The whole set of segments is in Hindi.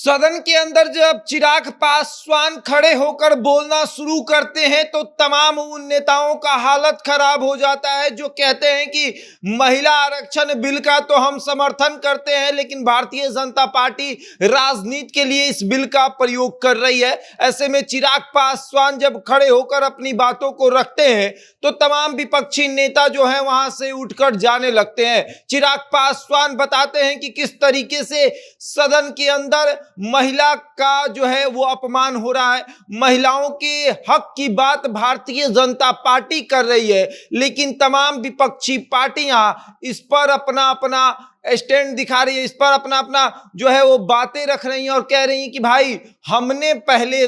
सदन के अंदर जब चिराग पासवान खड़े होकर बोलना शुरू करते हैं तो तमाम उन नेताओं का हालत खराब हो जाता है जो कहते हैं कि महिला आरक्षण बिल का तो हम समर्थन करते हैं, लेकिन भारतीय जनता पार्टी राजनीति के लिए इस बिल का प्रयोग कर रही है। ऐसे में चिराग पासवान जब खड़े होकर अपनी बातों को रखते हैं तो तमाम विपक्षी नेता जो है वहां से उठकर जाने लगते हैं। चिराग पासवान बताते हैं कि किस तरीके से सदन के अंदर महिला का जो है वो अपमान हो रहा है, महिलाओं के हक की बात भारतीय जनता पार्टी कर रही है, लेकिन तमाम विपक्षी पार्टियां इस पर अपना अपना स्टैंड दिखा रही है, इस पर अपना अपना जो है वो बातें रख रही हैं और कह रही हैं कि भाई हमने पहले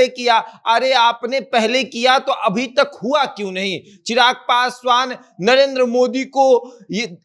किया। अरे आपने पहले किया तो अभी तक हुआ क्यों नहीं? चिराग पासवान नरेंद्र मोदी को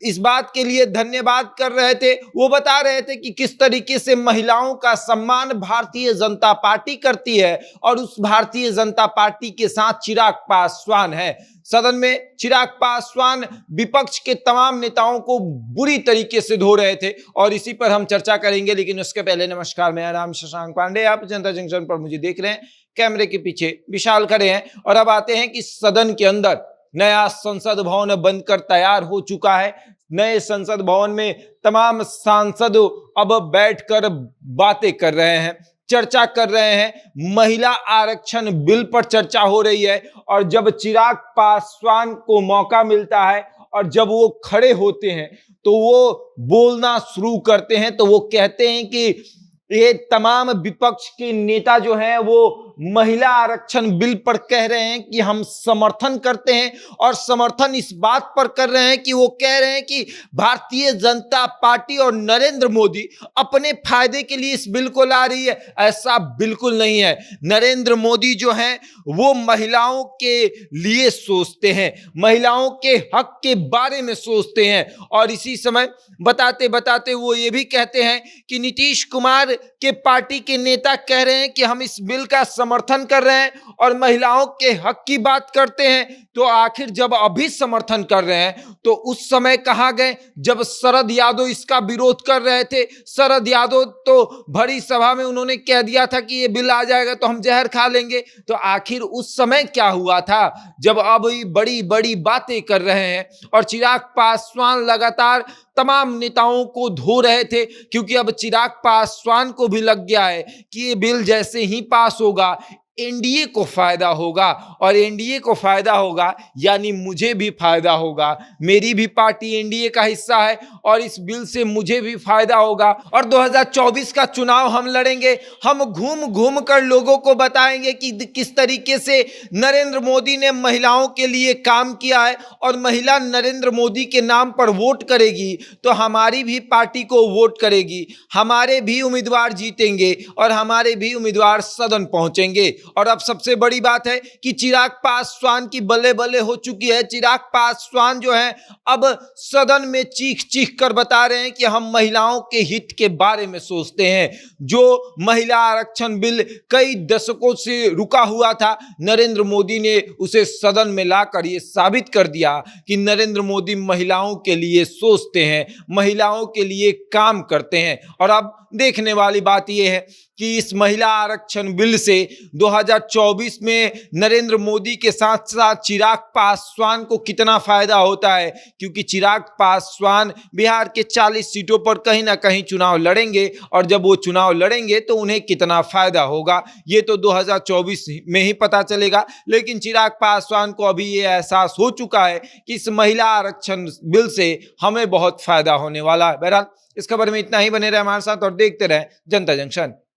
इस बात के लिए धन्यवाद कर रहे थे। वो बता रहे थे कि किस तरीके से महिलाओं का सम्मान भारतीय जनता पार्टी करती है और उस भारतीय जनता पार्टी के साथ चिराग पासवान है। सदन में चिराग पासवान विपक्ष के तमाम नेताओं को बुरी तरीके से धो रहे थे और इसी पर हम चर्चा करेंगे, लेकिन उसके पहले नमस्कार, मेरा नाम शशांक पांडे, आप जनता जंक्शन पर मुझे देख रहे हैं। कैमरे के पीछे विशाल खड़े हैं और अब आते हैं कि सदन के अंदर नया संसद भवन बनकर तैयार हो चुका है। नए संसद भवन में तमाम सांसद अब बैठकर बातें कर रहे हैं, चर्चा कर रहे हैं। महिला आरक्षण बिल पर चर्चा हो रही है और जब चिराग पासवान को मौका मिलता है और जब वो खड़े होते हैं तो वो बोलना शुरू करते हैं, तो वो कहते हैं कि ये तमाम विपक्ष के नेता जो हैं वो महिला आरक्षण बिल पर कह रहे हैं कि हम समर्थन करते हैं और समर्थन इस बात पर कर रहे हैं कि वो कह रहे हैं कि भारतीय जनता पार्टी और नरेंद्र मोदी अपने फायदे के लिए इस बिल को ला रही है। ऐसा बिल्कुल नहीं है। नरेंद्र मोदी जो हैं वो महिलाओं के लिए सोचते हैं, महिलाओं के हक के बारे में सोचते हैं और इसी समय बताते बताते वो ये भी कहते हैं कि नीतीश कुमार के पार्टी के नेता कह रहे हैं कि हम इस बिल का समर्थन कर रहे हैं और महिलाओं के हक की बात करते हैं। तो आखिर जब अभी समर्थन कर रहे हैं तो उस समय कहां गए जब शरद यादव इसका विरोध कर रहे थे? शरद यादव तो भरी सभा में उन्होंने कह दिया था कि ये बिल आ जाएगा तो हम जहर खा लेंगे। तो आखिर उस समय क्या हुआ था जब अब बड़ी बड़ी बातें कर रहे हैं? और चिराग पासवान लगातार तमाम नेताओं को धो रहे थे, क्योंकि अब चिराग पासवान को भी लग गया है कि ये बिल जैसे ही पास होगा एनडीए को फायदा होगा और एनडीए को फायदा होगा यानी मुझे भी फायदा होगा। मेरी भी पार्टी एनडीए का हिस्सा है और इस बिल से मुझे भी फायदा होगा और 2024 का चुनाव हम लड़ेंगे। हम घूम घूम कर लोगों को बताएंगे कि किस तरीके से नरेंद्र मोदी ने महिलाओं के लिए काम किया है और महिला नरेंद्र मोदी के नाम पर वोट करेगी तो हमारी भी पार्टी को वोट करेगी, हमारे भी उम्मीदवार जीतेंगे और हमारे भी उम्मीदवार सदन पहुंचेंगे। और अब सबसे बड़ी बात है कि चिराग पासवान की बल्ले बल्ले हो चुकी है। चिराग पासवान जो है अब सदन में चीख चीख कर बता रहे हैं कि हम महिलाओं के हित के बारे में सोचते हैं। जो महिला आरक्षण बिल कई दशकों से रुका हुआ था, नरेंद्र मोदी ने उसे सदन में लाकर ये साबित कर दिया कि नरेंद्र मोदी महिलाओं के लिए सोचते हैं, महिलाओं के लिए काम करते हैं। और अब देखने वाली बात यह है कि इस महिला आरक्षण बिल से 2024 में नरेंद्र मोदी के साथ साथ चिराग पासवान को कितना फायदा होता है, क्योंकि चिराग पासवान बिहार के 40 सीटों पर कहीं ना कहीं चुनाव लड़ेंगे और जब वो चुनाव लड़ेंगे तो उन्हें कितना फायदा होगा ये तो 2024 में ही पता चलेगा। लेकिन चिराग पासवान को अभी ये एहसास हो चुका है कि इस महिला आरक्षण बिल से हमें बहुत फायदा होने वाला है। बहरहाल इस खबर में इतना ही। बने रहे हमारे साथ और देखते रहे जनता जंक्शन।